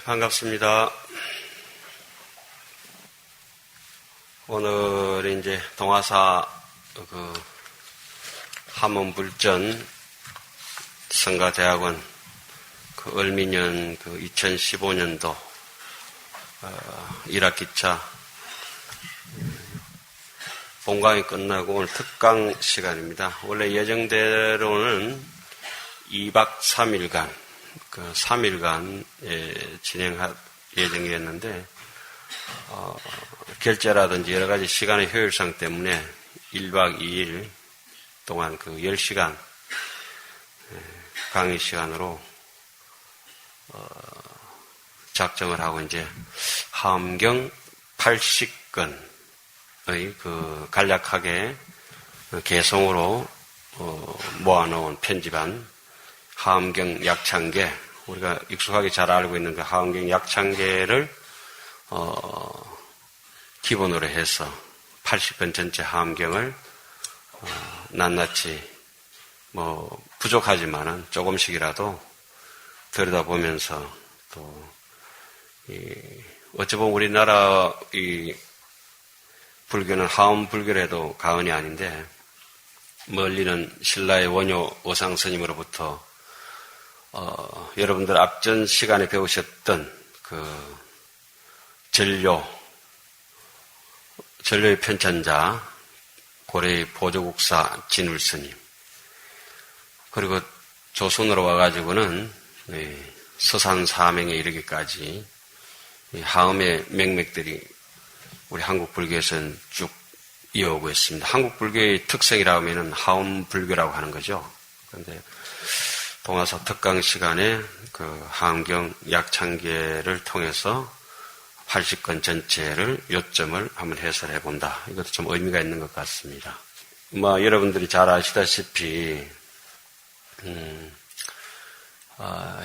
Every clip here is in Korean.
반갑습니다. 오늘 이제 동아사 함원불전 성가대학원 을미년 2015년도 1학기차 본강이 끝나고 오늘 특강 시간입니다. 원래 예정대로는 2박 3일간 3일간 진행할 예정이었는데 결제라든지 여러 가지 시간의 효율상 때문에 1박 2일 동안 10시간 강의 시간으로 작정을 하고 이제 하엄경 80건의 간략하게 개성으로 모아놓은 편집한 하엄경 약창계, 우리가 익숙하게 잘 알고 있는 그 하엄경 약창계를 기본으로 해서 80건 전체 하엄경을 낱낱이 부족하지만은 조금씩이라도 들여다보면서 또 어찌 보면 우리나라 이 불교는 하엄 불교라도 가언이 아닌데 멀리는 신라의 원효 오상 스님으로부터 여러분들 앞전 시간에 배우셨던 전료의 편찬자 고려의 보조국사 진울스님, 그리고 조선으로 와가지고는 서산사맹에 이르기까지 하엄의 맥맥들이 우리 한국 불교에서는 쭉 이어오고 있습니다. 한국 불교의 특성이라고 하면은 하엄 불교라고 하는 거죠. 그런데 동아사 특강 시간에 하엄경 약창계를 통해서 80건 전체를 요점을 한번 해설해 본다. 이것도 좀 의미가 있는 것 같습니다. 여러분들이 잘 아시다시피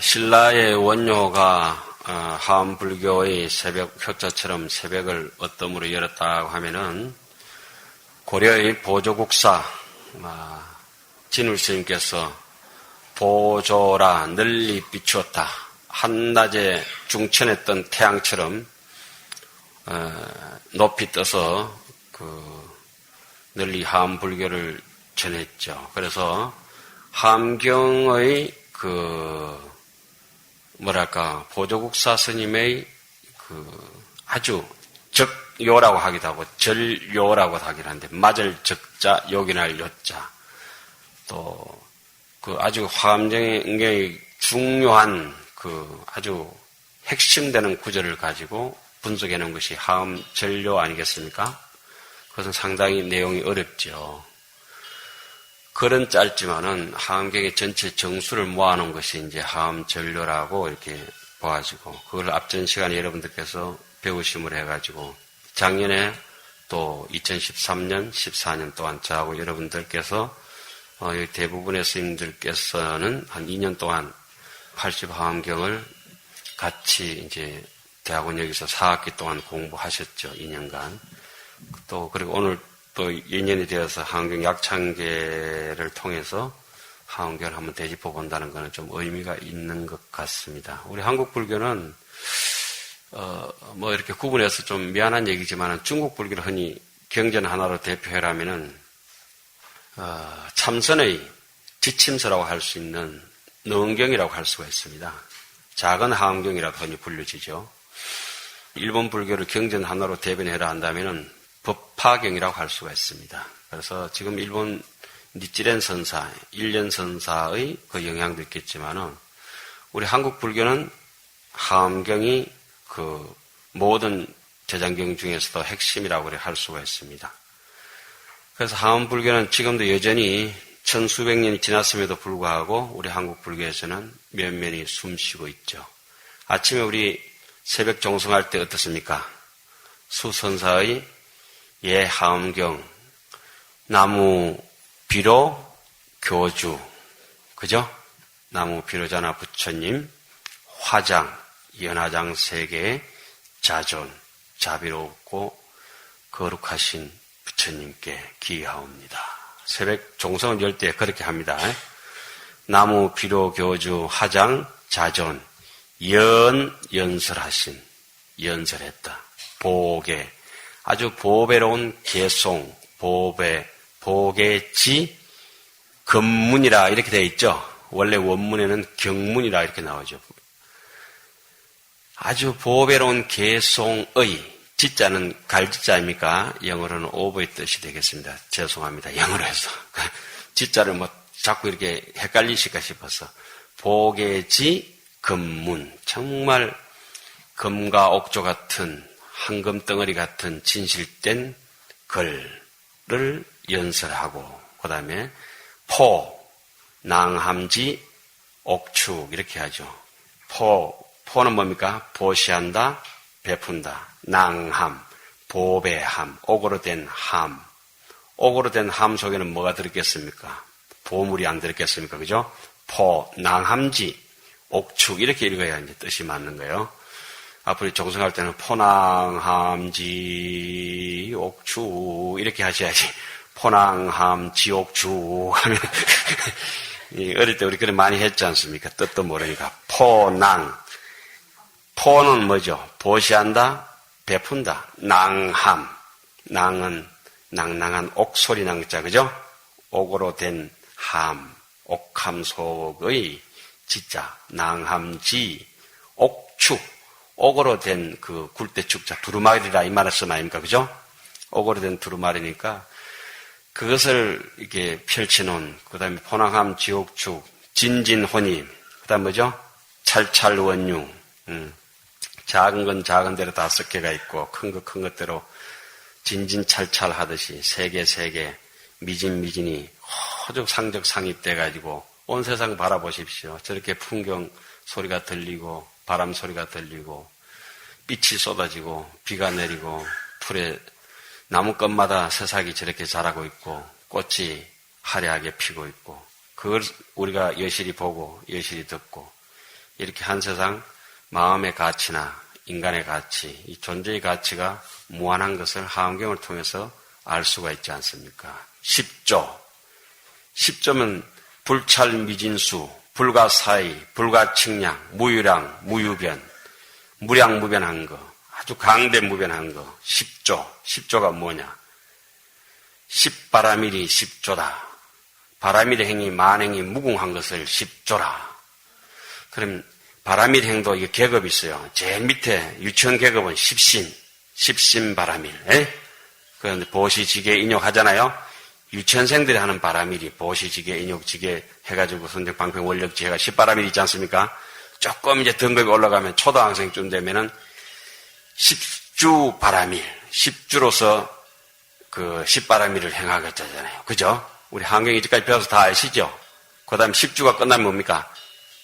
신라의 원효가 하엄 불교의 새벽 효자처럼 새벽을 어떤 으로 열었다고 하면은 고려의 보조국사 진울스님께서 보조라 널리 비추었다. 한낮에 중천했던 태양처럼 높이 떠서 널리 하엄 불교를 전했죠. 그래서 하엄경의 보조국사 스님의 아주 적요라고 하기도 하고 절요라고 하기도 하는데 맞을 적자 요긴할 요자 또 아주 하엄경의 중요한 아주 핵심되는 구절을 가지고 분석해 놓은 것이 하엄 절요 아니겠습니까? 그것은 상당히 내용이 어렵죠. 글은 짧지만은 하엄경의 전체 정수를 모아놓은 것이 이제 하엄 절요라고 이렇게 보아지고, 그걸 앞전 시간에 여러분들께서 배우심을 해가지고 작년에 또 2013년, 14년 동안 저하고 여러분들께서 대부분의 스님들께서는 한 2년 동안 80하엄경을 같이 이제 대학원 여기서 4학기 동안 공부하셨죠. 2년간. 그리고 오늘 또 2년이 되어서 하엄경 약창계를 통해서 하엄경을 한번 되짚어 본다는 것은 좀 의미가 있는 것 같습니다. 우리 한국 불교는 이렇게 구분해서 좀 미안한 얘기지만 중국 불교를 흔히 경전 하나로 대표하라면은 참선의 지침서라고 할 수 있는 능경이라고 할 수가 있습니다. 작은 하엄경이라고 흔히 불려지죠. 일본 불교를 경전 하나로 대변해라 한다면은 법화경이라고 할 수가 있습니다. 그래서 지금 일본 니찌렌 선사, 일련 선사의 영향도 있겠지만은 우리 한국 불교는 하엄경이 모든 제장경 중에서도 핵심이라고 할 수가 있습니다. 그래서 하엄 불교는 지금도 여전히 천수백 년이 지났음에도 불구하고 우리 한국 불교에서는 면면이 숨쉬고 있죠. 아침에 우리 새벽 종성할 때 어떻습니까? 수선사의 예하엄경, 나무 비로 교주, 그죠? 나무 비로자나 부처님, 화장, 연화장 세계의 자존, 자비롭고 거룩하신 부처님께 기하옵니다. 새벽 종성을 열 때 그렇게 합니다. 나무 비로 교주 화장 자존 연설하신, 연설했다. 보계, 아주 보배로운 개송, 보계지, 금문이라 이렇게 되어 있죠. 원래 원문에는 경문이라 이렇게 나오죠. 아주 보배로운 개송의, 지자는 갈지자입니까? 영어로는 오브의 뜻이 되겠습니다. 죄송합니다. 영어로 해서. 지자를 자꾸 이렇게 헷갈리실까 싶어서. 보계지 금문. 정말 금과 옥조 같은, 황금 덩어리 같은 진실된 글을 연설하고, 그 다음에 낭함지, 옥축, 이렇게 하죠. 포는 뭡니까? 보시한다, 베푼다. 낭함, 보배함, 옥으로 된 함. 옥으로 된 함 속에는 뭐가 들었겠습니까? 보물이 안 들었겠습니까? 그죠? 낭함지, 옥축, 이렇게 읽어야 이제 뜻이 맞는 거예요. 앞으로 정성할 때는 포낭함지, 옥축, 이렇게 하셔야지. 포낭함지, 옥축 하면, 어릴 때 우리 그래 많이 했지 않습니까? 뜻도 모르니까. 포는 뭐죠? 보시한다, 베푼다. 낭은 낭낭한 옥소리 낭자, 그죠? 옥으로 된 함, 옥함속의 지자, 낭함지, 옥축, 옥으로 된 그 굴대축자, 두루마리라 이 말을 쓰면 아닙니까? 그죠? 옥으로 된 두루마리니까 그것을 이렇게 펼쳐놓은, 그 다음에 포낭함, 지옥축, 진진혼임, 그 다음 뭐죠? 찰찰원융, 작은 건 작은 대로 5개가 있고, 큰 것대로 진진찰찰 하듯이 세개 미진이 호적상적 상입돼가지고 온 세상 바라보십시오. 저렇게 풍경 소리가 들리고, 바람 소리가 들리고, 빛이 쏟아지고, 비가 내리고, 풀에 나무꽃마다 새싹이 저렇게 자라고 있고, 꽃이 화려하게 피고 있고, 그걸 우리가 여실히 보고, 여실히 듣고, 이렇게 한 세상 마음의 가치나 인간의 가치, 이 존재의 가치가 무한한 것을 하원경을 통해서 알 수가 있지 않습니까? 10조면 불찰미진수, 불가사의, 불가측량, 무유량, 무유변, 무량무변한 거, 아주 강대무변한 거. 10조가 뭐냐? 10바라밀이 10조다. 바라밀의 행위, 만행이 무궁한 것을 10조라. 그럼 바라밀 행도 이게 계급이 있어요. 제일 밑에 유치원 계급은 10신 바라밀. 그런데 보시지게 인욕하잖아요. 유치원생들이 하는 바라밀이 보시지게 인욕지게 해가지고 선정 방평 원력지 해가 10바라밀 있지 않습니까? 조금 이제 등급이 올라가면 초등학생쯤 되면은 10주 바라밀, 10주로서 그 10바라밀을 행하겠잖아요. 그죠? 우리 한경 이제까지 배워서 다 아시죠? 그 다음에 10주가 끝나면 뭡니까?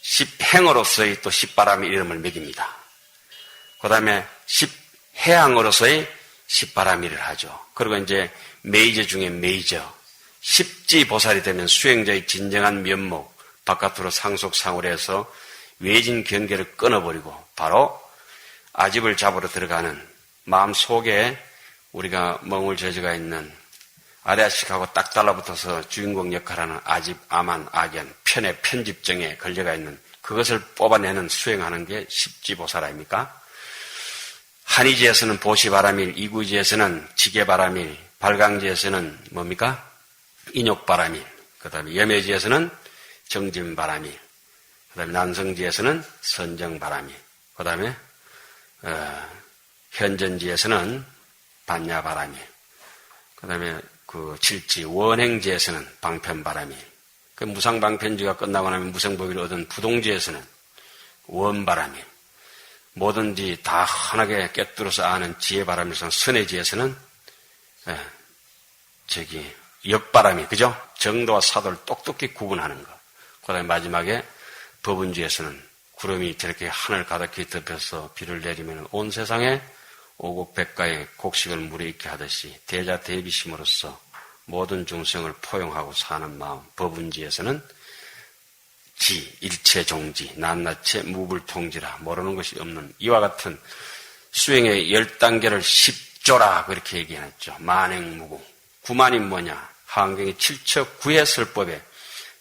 10행으로서의 또 10바라밀 이름을 매깁니다. 그 다음에 10해양으로서의 10바라밀을 하죠. 그리고 이제 메이저 중에 메이저. 10지보살이 되면 수행자의 진정한 면목, 바깥으로 상속상으로 해서 외진 경계를 끊어버리고 바로 아집을 잡으러 들어가는 마음 속에 우리가 멍울 저지가 있는 아래아식하고 딱 달라붙어서 주인공 역할하는 아집, 아만, 악연, 편의 편집정에 걸려가 있는 그것을 뽑아내는 수행하는 게 십지보살 아닙니까? 한의지에서는 보시바라밀, 이구지에서는 지게바라밀, 발광지에서는 뭡니까? 인욕바라밀, 그 다음에 염해지에서는 정진바라밀, 그 다음에 난성지에서는 선정바라밀, 그 다음에 현전지에서는 반야바라밀, 그 다음에 그 칠지 원행지에서는 방편바라밀, 그 무상방편지가 끝나고 나면 무생법위를 얻은 부동지에서는 원바라밀, 뭐든지 다 환하게 꿰뚫어서 아는 지혜바라밀에서는 선해지에서는 역바라밀, 그죠? 정도와 사도를 똑똑히 구분하는 것. 그 다음에 마지막에 법운지에서는 구름이 저렇게 하늘 가득히 덮여서 비를 내리면 온 세상에 오곡백가의 곡식을 물에 익게 하듯이 대자 대비심으로써 모든 중생을 포용하고 사는 마음. 법운지에서는 일체종지, 낱낱의 무불통지라 모르는 것이 없는 이와 같은 수행의 10단계를 10조라 그렇게 얘기했죠. 만행무궁. 구만이 뭐냐? 하안경의 7척 9의 설법에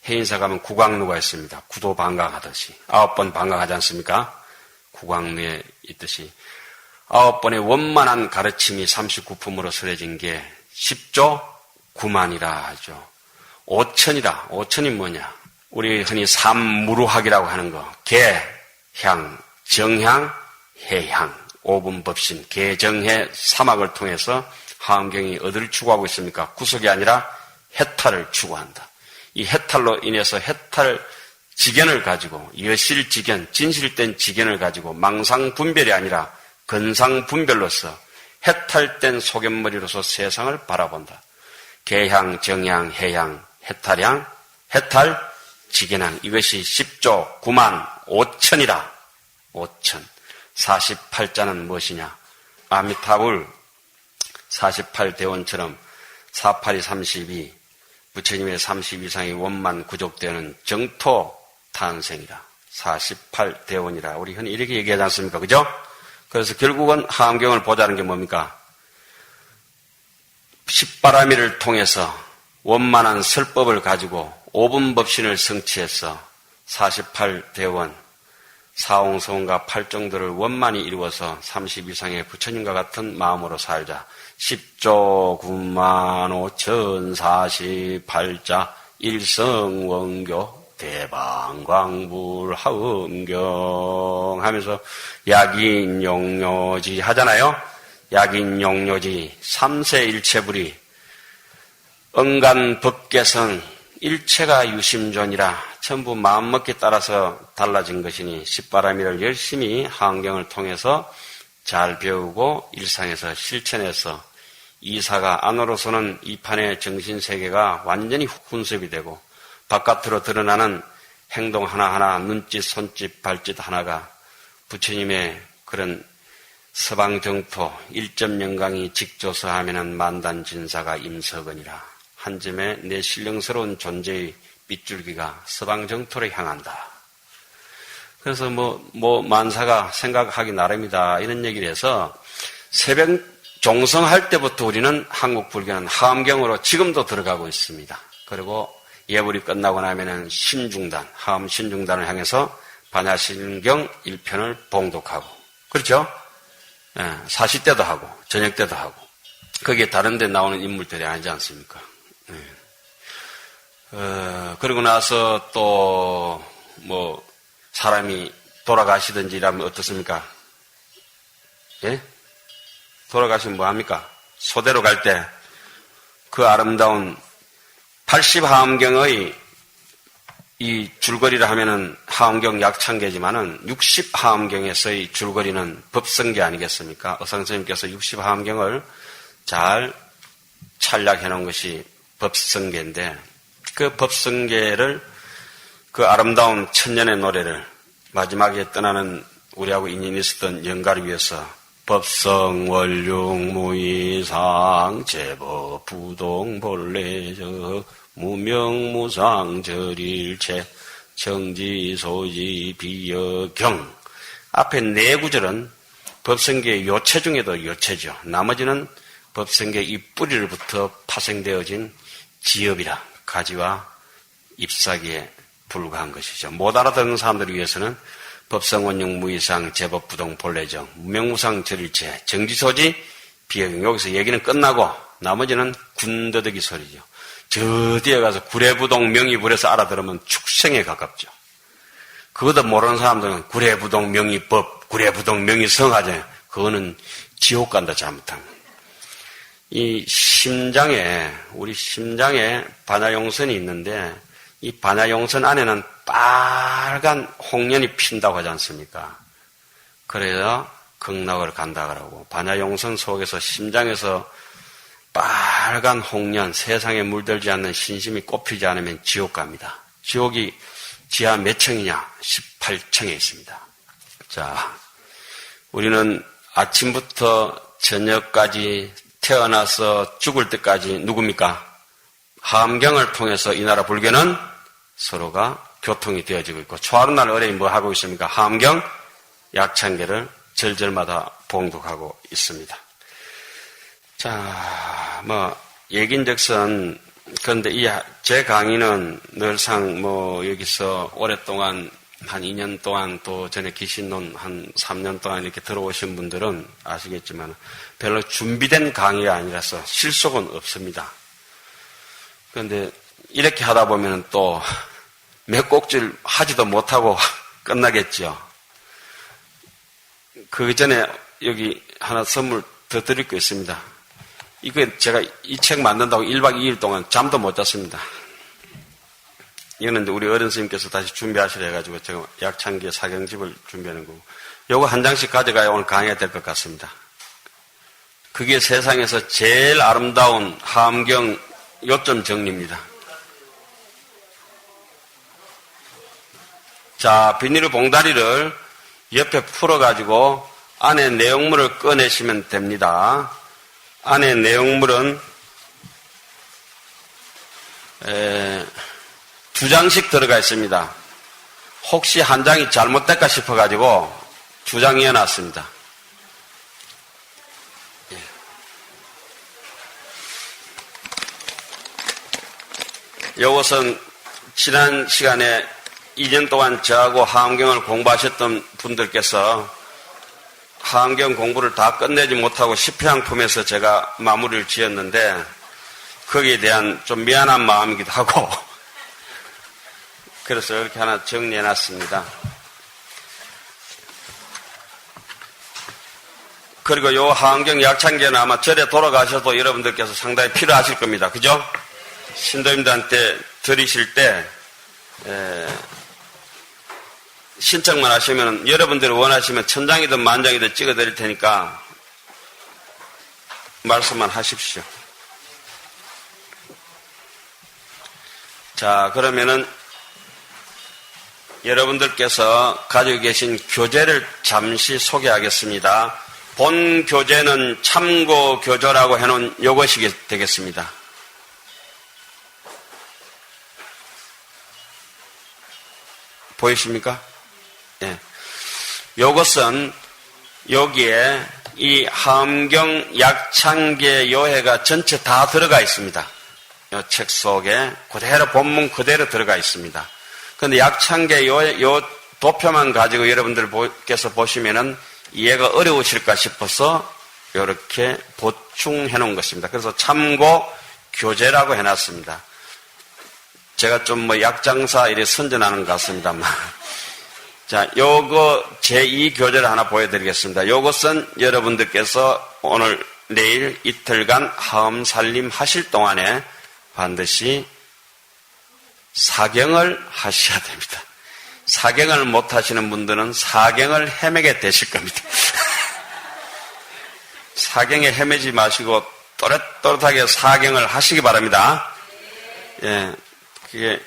해인사 가면 구광루가 있습니다. 구도 방광하듯이 9번 방광하지 않습니까? 국왕루에 있듯이 9번의 원만한 가르침이 39품으로 설해진 게 10조 9만이라 하죠. 5천이다. 5천이 뭐냐? 우리 흔히 삼무루학이라고 하는 거. 계, 향, 정향, 해향, 오분법신, 계정해 사막을 통해서 하엄경이 어디를 추구하고 있습니까? 구속이 아니라 해탈을 추구한다. 이 해탈로 인해서 해탈 지견을 가지고 여실지견, 진실된 지견을 가지고 망상분별이 아니라 근상분별로서 해탈된 소견머리로서 세상을 바라본다. 계향, 정향, 해향, 해탈향, 해탈, 지견향. 이것이 10조 9만 5천이라. 5천. 48자는 무엇이냐? 아미타불 48대원처럼 48이 32, 부처님의 30 이상의 원만 구족되는 정토 탄생이라. 48대원이라. 우리 흔히 이렇게 얘기하지 않습니까? 그죠? 그래서 결국은 하엄경을 보자는 게 뭡니까? 십바라미를 통해서 원만한 설법을 가지고 오분법신을 성취해서 48대원, 사홍성과 팔정도를 원만히 이루어서 30 이상의 부처님과 같은 마음으로 살자. 10조 9만 5천 48자 일성원교 대방광불 하엄경 하면서 약인용료지 하잖아요. 약인용료지 삼세일체불이 언간법계성 일체가 유심존이라 전부 마음먹기에 따라서 달라진 것이니 십바라미를 열심히 하엄경을 통해서 잘 배우고 일상에서 실천해서 이사가 안으로서는 이 판의 정신세계가 완전히 훈습이 되고 바깥으로 드러나는 행동 하나하나 눈짓, 손짓, 발짓 하나가 부처님의 그런 서방정토 1.0강이 직조서 하면은 만단진사가 임석은이라 한 점에 내 신령스러운 존재의 빗줄기가 서방정토로 향한다. 그래서 만사가 생각하기 나름이다. 이런 얘기를 해서 새벽 종성할 때부터 우리는 한국 불교는 하엄경으로 지금도 들어가고 있습니다. 그리고 예불이 끝나고 나면은 신중단, 하엄 신중단을 향해서 반야신경 1편을 봉독하고. 그렇죠? 예, 사시 때도 하고, 저녁 때도 하고. 거기에 다른 데 나오는 인물들이 아니지 않습니까? 예. 그러고 나서 또, 사람이 돌아가시든지 이러면 어떻습니까? 예? 돌아가시면 뭐합니까? 소대로 갈 때 그 아름다운 80하엄경의 이 줄거리를 하면은 하엄경 약창계지만은 60하엄경에서의 줄거리는 법성계 아니겠습니까? 어상스님께서 60하엄경을 잘 찬략해 놓은 것이 법성계인데 그 법성계를 그 아름다운 천년의 노래를 마지막에 떠나는 우리하고 인연이 있었던 영가를 위해서 법성 원룡 무이상 제법 부동 본래적 무명무상 절일체 정지소지 비여경 앞에 네 구절은 법성계의 요체 중에도 요체죠. 나머지는 법성계 이 뿌리로부터 파생되어진 지엽이라 가지와 잎사귀에 불과한 것이죠. 못 알아듣는 사람들을 위해서는 법성원용 무이상 제법 부동 본래정 무명무상 절일체 정지소지 비여경 여기서 얘기는 끝나고 나머지는 군더더기 소리죠. 저 뒤에 가서 구례부동 명의불에서 알아들으면 축생에 가깝죠. 그것도 모르는 사람들은 구례부동 명의법, 구례부동 명의성 하잖아요. 그거는 지옥 간다 잘못하면. 이 심장에 우리 심장에 반야용선이 있는데 이 반야용선 안에는 빨간 홍련이 핀다고 하지 않습니까? 그래야 극락을 간다 그러고 반야용선 속에서 심장에서 빨간 홍련 세상에 물들지 않는 신심이 꼽히지 않으면 지옥 갑니다. 지옥이 지하 몇 층이냐? 18층에 있습니다. 자, 우리는 아침부터 저녁까지 태어나서 죽을 때까지 누굽니까? 하엄경을 통해서 이 나라 불교는 서로가 교통이 되어지고 있고 초하루날 어뢰이 뭐 하고 있습니까? 하엄경 약창계를 절절마다 봉독하고 있습니다. 자, 얘긴즉슨 그런데 제 강의는 늘상 여기서 오랫동안 한 2년 동안 또 전에 기신론 한 3년 동안 이렇게 들어오신 분들은 아시겠지만 별로 준비된 강의가 아니라서 실속은 없습니다. 그런데 이렇게 하다 보면 또 몇 곡질 하지도 못하고 끝나겠죠. 그 전에 여기 하나 선물 더 드릴 거 있습니다. 이거 제가 이 책 만든다고 1박 2일 동안 잠도 못 잤습니다. 이거는 우리 어른 스님께서 다시 준비하시라 해가지고 제가 약창기의 사경집을 준비하는 거고, 요거 한 장씩 가져가야 오늘 강의가 될 것 같습니다. 그게 세상에서 제일 아름다운 하암경 요점 정리입니다. 자, 비닐 봉다리를 옆에 풀어가지고 안에 내용물을 꺼내시면 됩니다. 안에 내용물은 2장씩 들어가 있습니다. 혹시 한 장이 잘못될까 싶어가지고 2장 이어놨습니다. 이것은 지난 시간에 2년 동안 저하고 하암경을 공부하셨던 분들께서 하암경 공부를 다 끝내지 못하고 시패항품에서 제가 마무리를 지었는데 거기에 대한 좀 미안한 마음이기도 하고 그래서 이렇게 하나 정리해놨습니다. 그리고 요 하암경 약창기는 아마 절에 돌아가셔도 여러분들께서 상당히 필요하실 겁니다. 그죠? 신도님들한테 드리실 때 신청만 하시면 여러분들이 원하시면 1000장이든 10,000장이든 찍어 드릴 테니까 말씀만 하십시오. 자, 그러면은 여러분들께서 가지고 계신 교재를 잠시 소개하겠습니다. 본 교재는 참고 교조라고 해놓은 요것이 되겠습니다. 보이십니까? 예. 요것은 여기에 이 하암경 약창계 요해가 전체 다 들어가 있습니다. 이 책 속에 그대로 본문 그대로 들어가 있습니다. 그런데 약창계 요 도표만 가지고 여러분들께서 보시면은 이해가 어려우실까 싶어서 이렇게 보충해 놓은 것입니다. 그래서 참고 교재라고 해놨습니다. 제가 좀 약장사 이래 선전하는 것 같습니다만. 자, 요거 제2교재를 하나 보여드리겠습니다. 요것은 여러분들께서 오늘, 내일 이틀간 하음살림 하실 동안에 반드시 사경을 하셔야 됩니다. 사경을 못 하시는 분들은 사경을 헤매게 되실 겁니다. 사경에 헤매지 마시고 또렷또렷하게 사경을 하시기 바랍니다. 예, 그게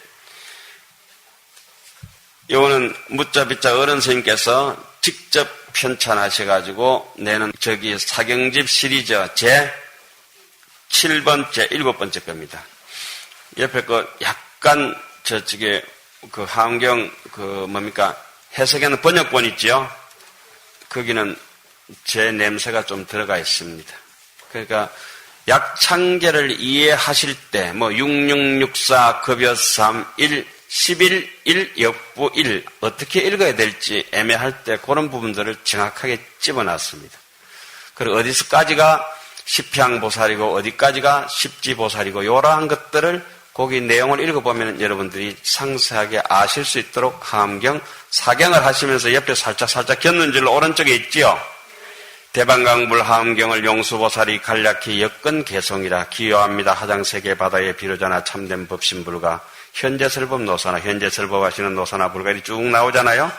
요거는 묻자비자 어른 스님께서 직접 편찬하셔가지고 내는 저기 사경집 시리즈 제 7번째, 7번째 겁니다. 옆에 그 약간 저쪽에 그 하암경 해석에는 번역본 있죠? 거기는 제 냄새가 좀 들어가 있습니다. 그러니까 약창계를 이해하실 때 6664 급여 3 1 11 1 역부 1 어떻게 읽어야 될지 애매할 때 그런 부분들을 정확하게 집어놨습니다. 그리고 어디서까지가 십향보살이고 어디까지가 십지보살이고 이러한 것들을 거기 내용을 읽어보면 여러분들이 상세하게 아실 수 있도록 하암경 사경을 하시면서 옆에 살짝 곁눈질로 오른쪽에 있지요. 대방강불 하암경을 용수보살이 간략히 엮은 개성이라 기요합니다. 하장세계 바다에 비로자나 참된 법신불가 현재설법 노사나 현재설법 하시는 노사나 불가리 쭉 나오잖아요.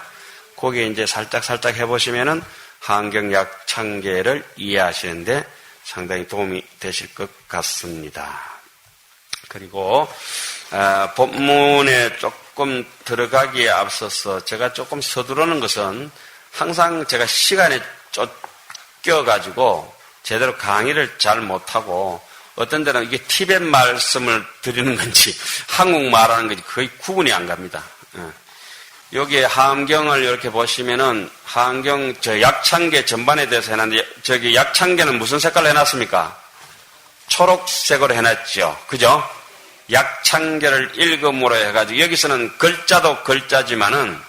거기에 이제 살짝 해보시면은 하암경 약창계를 이해하시는데 상당히 도움이 되실 것 같습니다. 그리고 본문에 조금 들어가기에 앞서서 제가 조금 서두르는 것은 항상 제가 시간에 쫓겨가지고 제대로 강의를 잘 못하고 어떤 데는 이게 티벳 말씀을 드리는 건지 한국말 하는 건지 거의 구분이 안 갑니다. 여기에 하암경을 이렇게 보시면은 하암경 저 약창계 전반에 대해서 해놨는데 저기 약창계는 무슨 색깔로 해놨습니까? 초록색으로 해놨죠. 그죠? 약창계를 읽음으로 해가지고 여기서는 글자도 글자지만은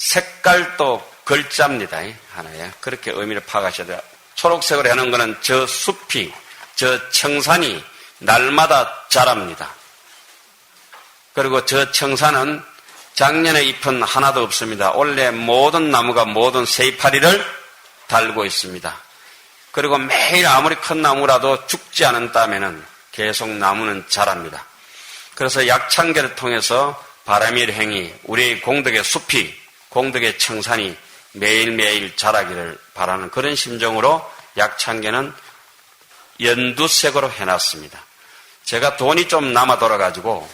색깔도 글자입니다. 하나에. 그렇게 의미를 파악하셔야 돼요. 초록색으로 해놓은 거는 저 숲이, 저 청산이 날마다 자랍니다. 그리고 저 청산은 작년에 잎은 하나도 없습니다. 올해 모든 나무가 모든 새이파리를 달고 있습니다. 그리고 매일 아무리 큰 나무라도 죽지 않은다면은 계속 나무는 자랍니다. 그래서 약창계를 통해서 바람일행이 우리의 공덕의 숲이, 공덕의 청산이 매일매일 자라기를 바라는 그런 심정으로 약창계는 연두색으로 해놨습니다. 제가 돈이 좀 남아 돌아가지고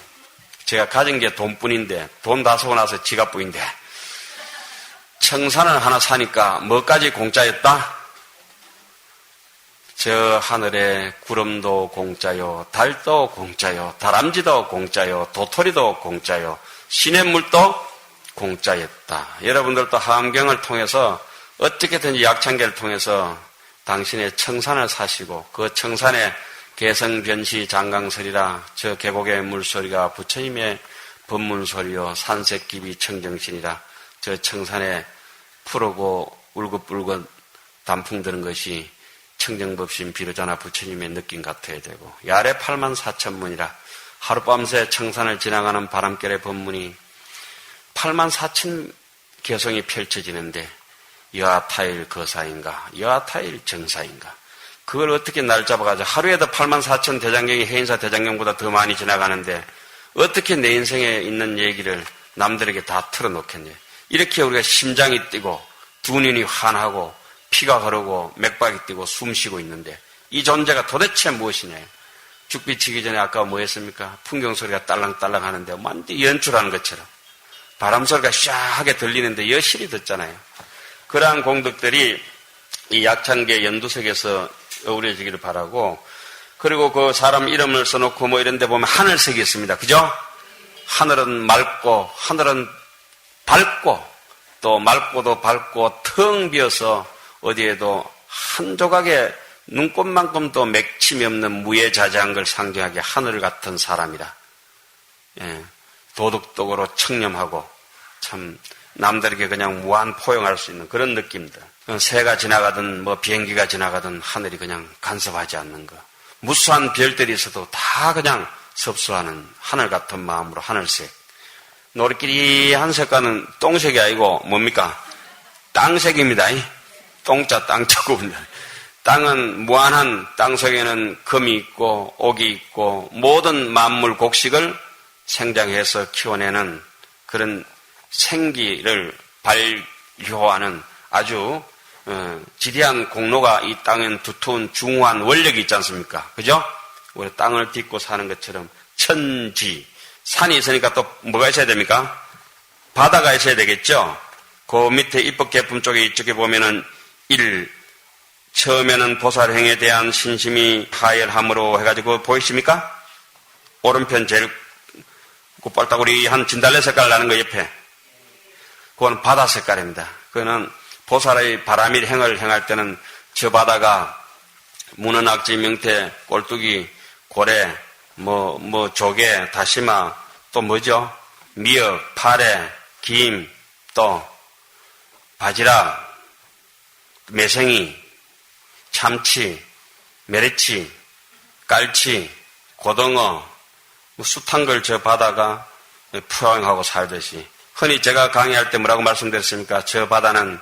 제가 가진 게 돈뿐인데 돈 다 쓰고 나서 지갑뿐인데 청산을 하나 사니까 뭐까지 공짜였다? 저 하늘에 구름도 공짜요, 달도 공짜요, 다람쥐도 공짜요, 도토리도 공짜요, 시냇물도 공짜였다. 여러분들도 하암경을 통해서 어떻게든지 약창계를 통해서 당신의 청산을 사시고 그 청산에 개성변시 장강설이라 저 계곡의 물소리가 부처님의 법문소리요 산색기비 청정신이라 저 청산에 푸르고 울긋불긋 단풍 드는 것이 청정법신 비로자나 부처님의 느낌 같아야 되고 야래 84,000문이라 하룻밤새 청산을 지나가는 바람결의 법문이 84,000 개성이 펼쳐지는데 여하타일 거사인가 여하타일 정사인가 그걸 어떻게 날 잡아가지고 하루에도 84,000 대장경이 해인사 대장경보다 더 많이 지나가는데 어떻게 내 인생에 있는 얘기를 남들에게 다 털어놓겠냐. 이렇게 우리가 심장이 뛰고 두 눈이 환하고 피가 흐르고 맥박이 뛰고 숨 쉬고 있는데 이 존재가 도대체 무엇이냐. 죽비치기 전에 아까 뭐 했습니까? 풍경소리가 딸랑딸랑 하는데 완전히 연출하는 것처럼 바람소리가 샤하게 들리는데 여실히 듣잖아요. 그러한 공덕들이 이 약창계 연두색에서 어우러지기를 바라고 그리고 그 사람 이름을 써놓고 뭐 이런 데 보면 하늘색이 있습니다. 그죠? 하늘은 맑고 하늘은 밝고 또 맑고도 밝고 텅 비어서 어디에도 한 조각의 눈꽃만큼도 맥힘이 없는 무예자재한 걸 상징하게 하늘 같은 사람이라. 예, 도덕적으로 청렴하고 참 남들에게 그냥 무한 포용할 수 있는 그런 느낌들. 새가 지나가든 뭐 비행기가 지나가든 하늘이 그냥 간섭하지 않는 거. 무수한 별들이 있어도 다 그냥 섭수하는 하늘 같은 마음으로 하늘색. 노릇끼리 한 색깔은 똥색이 아니고 뭡니까? 땅색입니다. 똥자 땅자고 땅은 무한한 땅 속에는 금이 있고 옥이 있고 모든 만물 곡식을 생장해서 키워내는 그런 생기를 발효하는 아주 지대한 공로가 이 땅엔 두터운 중후한 원력이 있지 않습니까? 그죠? 우리 땅을 딛고 사는 것처럼 천지, 산이 있으니까 또 뭐가 있어야 됩니까? 바다가 있어야 되겠죠? 그 밑에 입법계품 쪽에 이쪽에 보면은 처음에는 보살행에 대한 신심이 하열함으로 해가지고 보이십니까? 오른편 제일 꼴따구리한 진달래 색깔 나는 거 옆에. 그건 바다 색깔입니다. 그거는 보살의 바람일행을 행할 때는 저 바다가 문어, 낙지, 명태, 꼴뚜기, 고래, 조개, 다시마, 또 뭐죠? 미역, 파래, 김, 또 바지락, 매생이, 참치, 메리치, 깔치, 고등어, 숱한 걸 저 바다가 포용하고 살듯이 흔히 제가 강의할 때 뭐라고 말씀드렸습니까? 저 바다는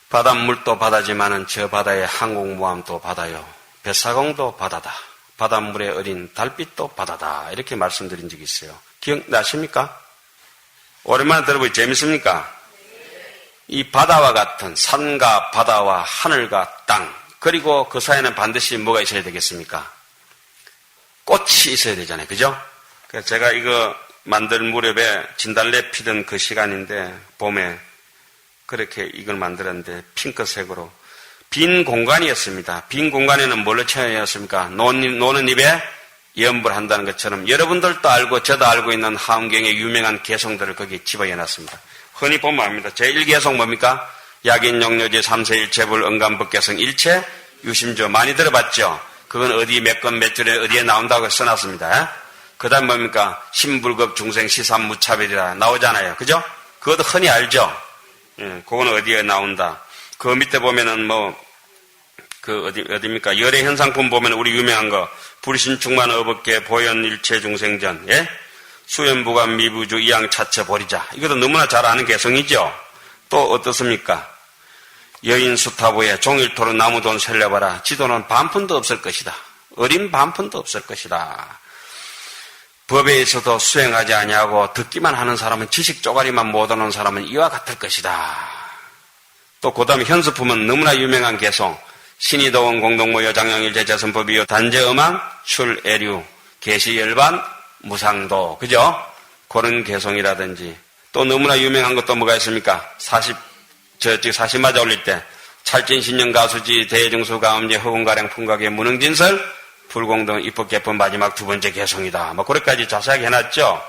바닷물도 바다지만은 저 바다의 항공모함도 바다요. 뱃사공도 바다다. 바닷물에 어린 달빛도 바다다. 이렇게 말씀드린 적이 있어요. 기억나십니까? 오랜만에 들어보니 재밌습니까? 이 바다와 같은 산과 바다와 하늘과 땅 그리고 그 사이에는 반드시 뭐가 있어야 되겠습니까? 꽃이 있어야 되잖아요. 그죠? 그래서 제가 이거 만들 무렵에 진달래 피던 그 시간인데 봄에 그렇게 이걸 만들었는데 핑크색으로 빈 공간이었습니다. 빈 공간에는 뭘로 채워졌습니까? 노는 입에 염불 한다는 것처럼 여러분들도 알고 저도 알고 있는 하암경의 유명한 개성들을 거기에 집어넣어놨습니다. 흔히 보면 압니다. 제1개성 뭡니까? 약인용료지 삼세일체불 응감법개성 일체 유심조 많이 들어봤죠? 그건 어디 몇 건 몇 줄에 어디에 나온다고 써놨습니다. 그 다음 뭡니까? 신불급 중생 시삼무차별이라 나오잖아요. 그죠? 그것도 흔히 알죠? 예, 그거는 어디에 나온다. 그 밑에 보면은 어디입니까? 열애 현상품 보면 우리 유명한 거, 불신충만 어법계 보현일체 중생전, 예? 수연부관 미부주 이양차처 버리자. 이것도 너무나 잘 아는 개성이죠? 또 어떻습니까? 여인 수타부에 종일토록 나무돈 살려봐라. 지도는 반푼도 없을 것이다. 어린 반푼도 없을 것이다. 법에 있어도 수행하지 아니하고 듣기만 하는 사람은 지식 쪼가리만 못 얻는 사람은 이와 같을 것이다. 또 그 다음에 현수품은 너무나 유명한 개성. 신이도원 공동모 여장영일제 재선법이요 단제음악 출애류 계시열반 무상도. 그죠? 그런 개성이라든지. 또 너무나 유명한 것도 뭐가 있습니까? 40 맞아 올릴 때 찰진신령 가수지 대중수 가음제 허공가량 풍각의 무능진설 불공동 입법개법 마지막 두 번째 개성이다. 뭐 그렇게까지 자세하게 해놨죠.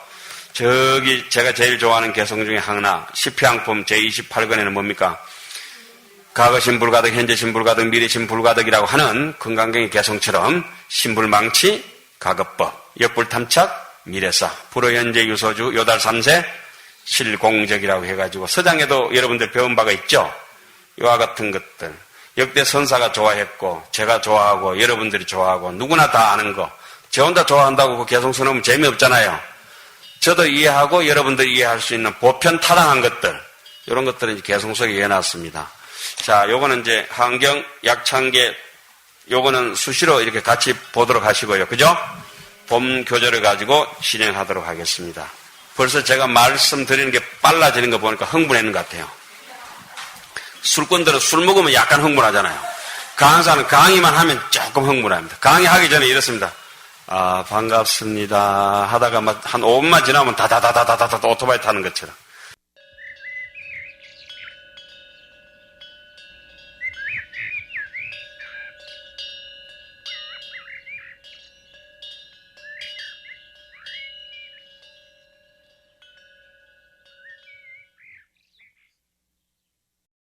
저기 제가 제일 좋아하는 개성 중에 하나 시피항품 제28권에는 뭡니까? 과거 신불가득 현재 신불가득 미래 신불가득이라고 하는 금강경의 개성처럼 신불망치 가급법 역불탐착 미래사 불어현재 유소주 요달 3세 실공적이라고 해가지고 서장에도 여러분들 배운 바가 있죠. 이와 같은 것들 역대 선사가 좋아했고 제가 좋아하고 여러분들이 좋아하고 누구나 다 아는 거. 저 혼자 좋아한다고 그 개성 써놓으면 재미없잖아요. 저도 이해하고 여러분들이 이해할 수 있는 보편 타당한 것들, 이런 것들은 이제 개성 속에 해놨습니다. 자, 요거는 이제 환경 약창계, 요거는 수시로 이렇게 같이 보도록 하시고요. 그죠? 봄 교재를 가지고 진행하도록 하겠습니다. 벌써 제가 말씀드리는 게 빨라지는 거 보니까 흥분했는 것 같아요. 술꾼들은 술 먹으면 약간 흥분하잖아요. 강사는 강의만 하면 조금 흥분합니다. 강의하기 전에 이렇습니다. 아, 반갑습니다. 하다가 막 한 5분만 지나면 다다다다다다 오토바이 타는 것처럼.